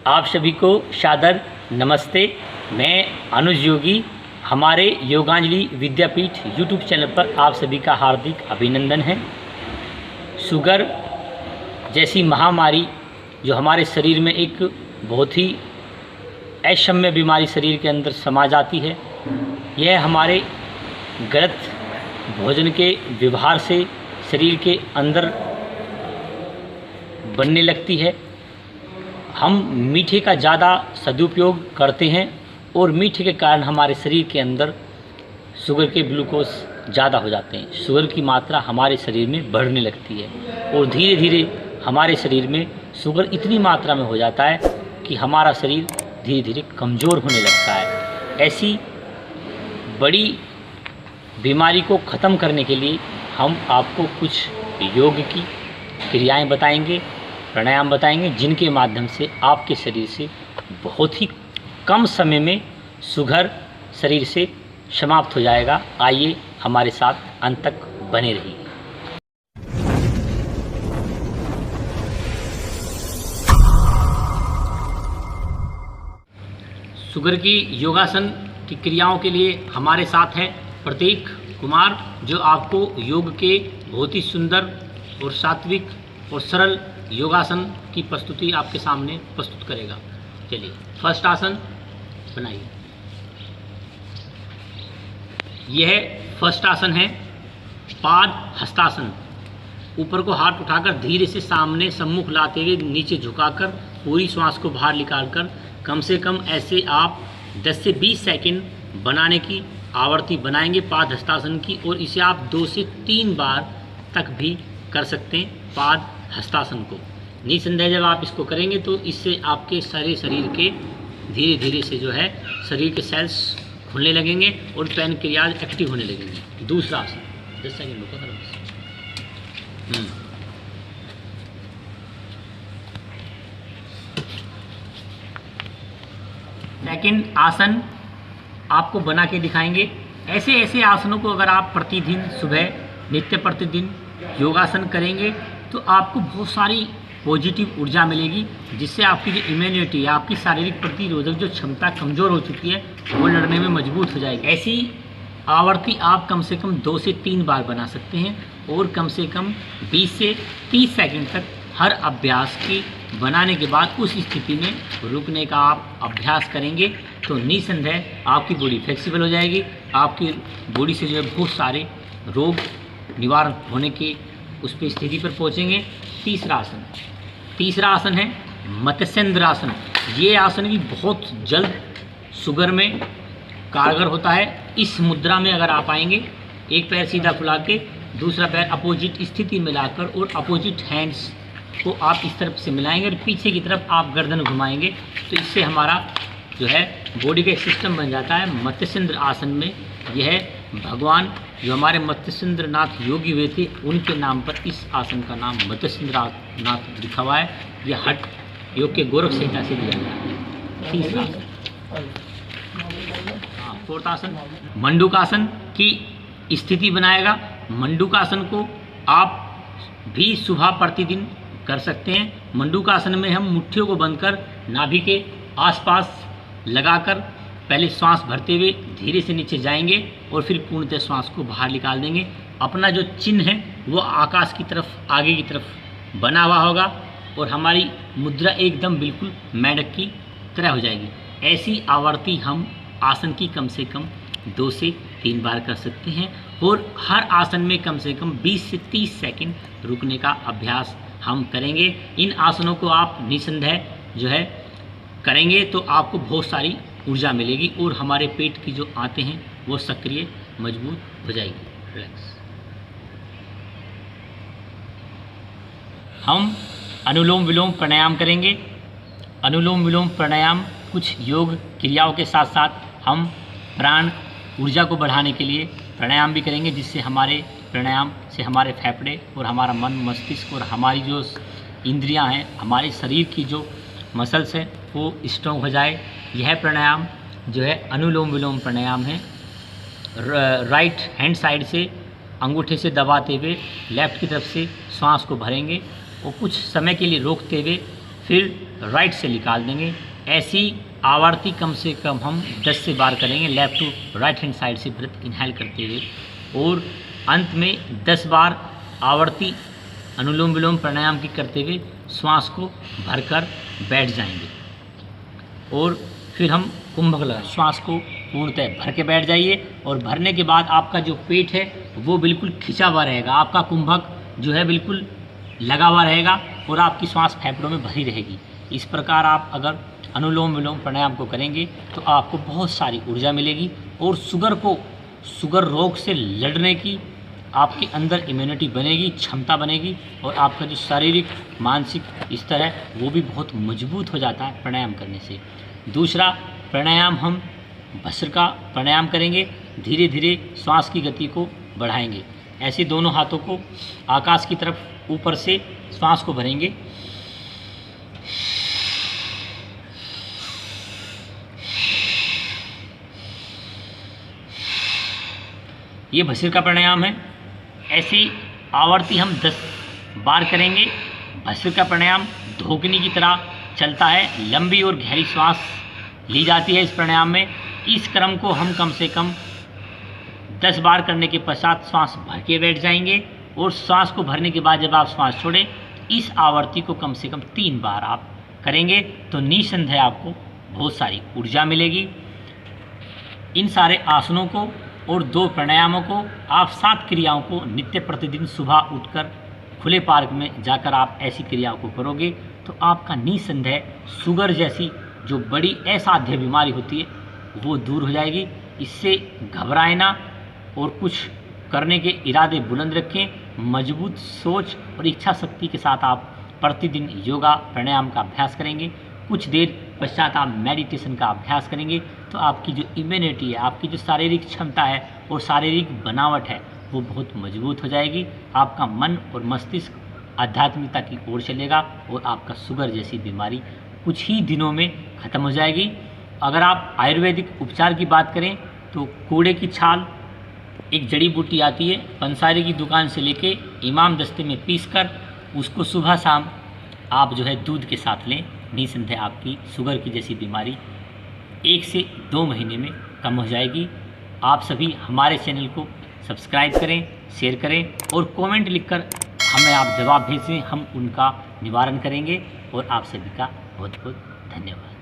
आप सभी को सादर नमस्ते। मैं अनुज योगी, हमारे योगांजलि विद्यापीठ यूट्यूब चैनल पर आप सभी का हार्दिक अभिनंदन है। शुगर जैसी महामारी जो हमारे शरीर में एक बहुत ही अक्षम्य बीमारी शरीर के अंदर समा जाती है, यह हमारे गलत भोजन के व्यवहार से शरीर के अंदर बनने लगती है। हम मीठे का ज़्यादा सदुपयोग करते हैं और मीठे के कारण हमारे शरीर के अंदर शुगर के ग्लूकोज ज़्यादा हो जाते हैं। शुगर की मात्रा हमारे शरीर में बढ़ने लगती है और धीरे धीरे हमारे शरीर में शुगर इतनी मात्रा में हो जाता है कि हमारा शरीर धीरे धीरे कमज़ोर होने लगता है। ऐसी बड़ी बीमारी को ख़त्म करने के लिए हम आपको कुछ योग की क्रियाएं बताएंगे, प्राणायाम बताएंगे, जिनके माध्यम से आपके शरीर से बहुत ही कम समय में शुगर शरीर से समाप्त हो जाएगा। आइए हमारे साथ अंत तक बने रहिए। शुगर की योगासन की क्रियाओं के लिए हमारे साथ है प्रतीक कुमार, जो आपको योग के बहुत ही सुंदर और सात्विक और सरल योगासन की प्रस्तुति आपके सामने प्रस्तुत करेगा। चलिए, फर्स्ट आसन बनाइए। यह फर्स्ट आसन है पाद हस्तासन। ऊपर को हाथ उठाकर धीरे से सामने सम्मुख लाते हुए नीचे झुकाकर पूरी श्वास को बाहर निकालकर कम से कम ऐसे आप 10 से 20 सेकंड बनाने की आवृत्ति बनाएंगे पाद हस्तासन की, और इसे आप 2 से 3 बार तक भी कर सकते हैं पाद हस्तासन को। निसंदेह जब आप इसको करेंगे तो इससे आपके सारे शरीर के धीरे धीरे से जो है शरीर के सेल्स खुलने लगेंगे और पैनक्रियाज एक्टिव होने लगेंगे। दूसरा आसन 10 सेकंड रुको। सेकंड आसन आपको बना के दिखाएंगे। ऐसे ऐसे आसनों को अगर आप प्रतिदिन सुबह नित्य प्रतिदिन योगासन करेंगे तो आपको बहुत सारी पॉजिटिव ऊर्जा मिलेगी, जिससे आपकी जो इम्यूनिटी है, आपकी शारीरिक प्रतिरोधक जो क्षमता कमज़ोर हो चुकी है, वो लड़ने में मजबूत हो जाएगी। ऐसी आवृत्ति आप कम से कम 2 से 3 बार बना सकते हैं और कम से कम 20 से 30 सेकंड तक हर अभ्यास के बनाने के बाद उस स्थिति में रुकने का आप अभ्यास करेंगे तो निसंदेह आपकी बॉडी फ्लेक्सिबल हो जाएगी। आपकी बॉडी से जो है बहुत सारे रोग निवारण होने के उस पर स्थिति पर पहुंचेंगे। तीसरा आसन है मत्स्येंद्र आसन। ये आसन भी बहुत जल्द शुगर में कारगर होता है। इस मुद्रा में अगर आप आएंगे, एक पैर सीधा फुला के दूसरा पैर अपोजिट स्थिति में लाकर और अपोजिट हैंड्स को आप इस तरफ से मिलाएंगे और पीछे की तरफ आप गर्दन घुमाएंगे, तो इससे हमारा जो है बॉडी का एक सिस्टम बन जाता है। मत्स्येंद्र आसन में यह भगवान जो हमारे मत्स्येंद्र नाथ योगी हुए थे, उनके नाम पर इस आसन का नाम मत्स्येंद्र नाथ लिखा हुआ है। यह हठ योग के गोरख संहिता से दिया गया है। तीसरा आसन, फोर्थ आसन मंडूकासन की स्थिति बनाएगा। मंडूकासन को आप भी सुबह प्रतिदिन कर सकते हैं। मंडूकासन में हम मुट्ठियों को बंद कर नाभि के आसपास लगाकर पहले श्वास भरते हुए धीरे से नीचे जाएंगे और फिर पूर्णतः श्वास को बाहर निकाल देंगे। अपना जो चिन्ह है वो आकाश की तरफ, आगे की तरफ बना हुआ होगा और हमारी मुद्रा एकदम बिल्कुल मेंढक की तरह हो जाएगी। ऐसी आवृत्ति हम आसन की कम से कम 2 से 3 बार कर सकते हैं और हर आसन में कम से कम 20 से 30 सेकंड रुकने का अभ्यास हम करेंगे। इन आसनों को आप निसंदेह जो है करेंगे तो आपको बहुत सारी ऊर्जा मिलेगी और हमारे पेट की जो आंतें हैं वो सक्रिय मजबूत हो जाएगी। रिलैक्स। हम अनुलोम विलोम प्राणायाम करेंगे। अनुलोम विलोम प्राणायाम कुछ योग क्रियाओं के साथ साथ हम प्राण ऊर्जा को बढ़ाने के लिए प्राणायाम भी करेंगे, जिससे हमारे प्राणायाम से हमारे फेफड़े और हमारा मन, मस्तिष्क और हमारी जो इंद्रियां हैं, हमारे शरीर की जो मसल्स है वो स्ट्रॉन्ग हो जाए। यह प्राणायाम जो है अनुलोम विलोम प्राणायाम है। राइट हैंड साइड से अंगूठे से दबाते हुए लेफ़्ट की तरफ से श्वास को भरेंगे और कुछ समय के लिए रोकते हुए फिर राइट से निकाल देंगे। ऐसी आवर्ती कम से कम हम 10 से बार करेंगे, left to right hand side से ब्रेथ इनहेल करते हुए, और अंत में 10 बार आवर्ती अनुलोम विलोम प्राणायाम की करते हुए श्वास को भरकर बैठ जाएंगे। और फिर हम कुंभक लगा, श्वास को पूर्णतः भर के बैठ जाइए, और भरने के बाद आपका जो पेट है वो बिल्कुल खिंचा हुआ रहेगा, आपका कुंभक जो है बिल्कुल लगा हुआ रहेगा और आपकी श्वास फेफड़ों में भरी रहेगी। इस प्रकार आप अगर अनुलोम विलोम प्राणायाम को करेंगे तो आपको बहुत सारी ऊर्जा मिलेगी, और शुगर रोग से लड़ने की आपके अंदर इम्यूनिटी बनेगी, क्षमता बनेगी, और आपका जो शारीरिक मानसिक स्तर है वो भी बहुत मजबूत हो जाता है प्राणायाम करने से। दूसरा प्राणायाम हम भस्त्रिका प्राणायाम करेंगे, धीरे धीरे श्वास की गति को बढ़ाएंगे। ऐसे दोनों हाथों को आकाश की तरफ ऊपर से श्वास को भरेंगे, ये भस्त्रिका प्राणायाम है। ऐसी आवर्ती हम 10 बार करेंगे। भस्त्रिका प्राणायाम धोकनी की तरह चलता है, लंबी और गहरी श्वास ली जाती है इस प्राणायाम में। इस क्रम को हम कम से कम 10 बार करने के पश्चात श्वास भर के बैठ जाएंगे, और श्वास को भरने के बाद जब आप श्वास छोड़ें, इस आवर्ती को कम से कम 3 बार आप करेंगे तो निसंदेह आपको बहुत सारी ऊर्जा मिलेगी। इन सारे आसनों को और 2 प्राणायामों को आप 7 क्रियाओं को नित्य प्रतिदिन सुबह उठकर खुले पार्क में जाकर आप ऐसी क्रियाओं को करोगे तो आपका निसंदेह शुगर जैसी जो बड़ी असाध्य बीमारी होती है वो दूर हो जाएगी। इससे घबराए ना, और कुछ करने के इरादे बुलंद रखें। मजबूत सोच और इच्छा शक्ति के साथ आप प्रतिदिन योगा प्राणायाम का अभ्यास करेंगे। कुछ देर पश्चात आप मेडिटेशन का अभ्यास करेंगे तो आपकी जो इम्यूनिटी है, आपकी जो शारीरिक क्षमता है और शारीरिक बनावट है वो बहुत मजबूत हो जाएगी। आपका मन और मस्तिष्क आध्यात्मिकता की ओर चलेगा, और आपका शुगर जैसी बीमारी कुछ ही दिनों में ख़त्म हो जाएगी। अगर आप आयुर्वेदिक उपचार की बात करें तो कूड़े की छाल एक जड़ी बूटी आती है, पंसारी की दुकान से लेके इमाम दस्ते में पीसकर उसको सुबह शाम आप जो है दूध के साथ लें। निसंदेह आपकी शुगर की जैसी बीमारी 1 से 2 महीने में कम हो जाएगी। आप सभी हमारे चैनल को सब्सक्राइब करें, शेयर करें, और कमेंट लिखकर हमें आप जवाब भेजें, हम उनका निवारण करेंगे। और आप सभी का बहुत बहुत धन्यवाद।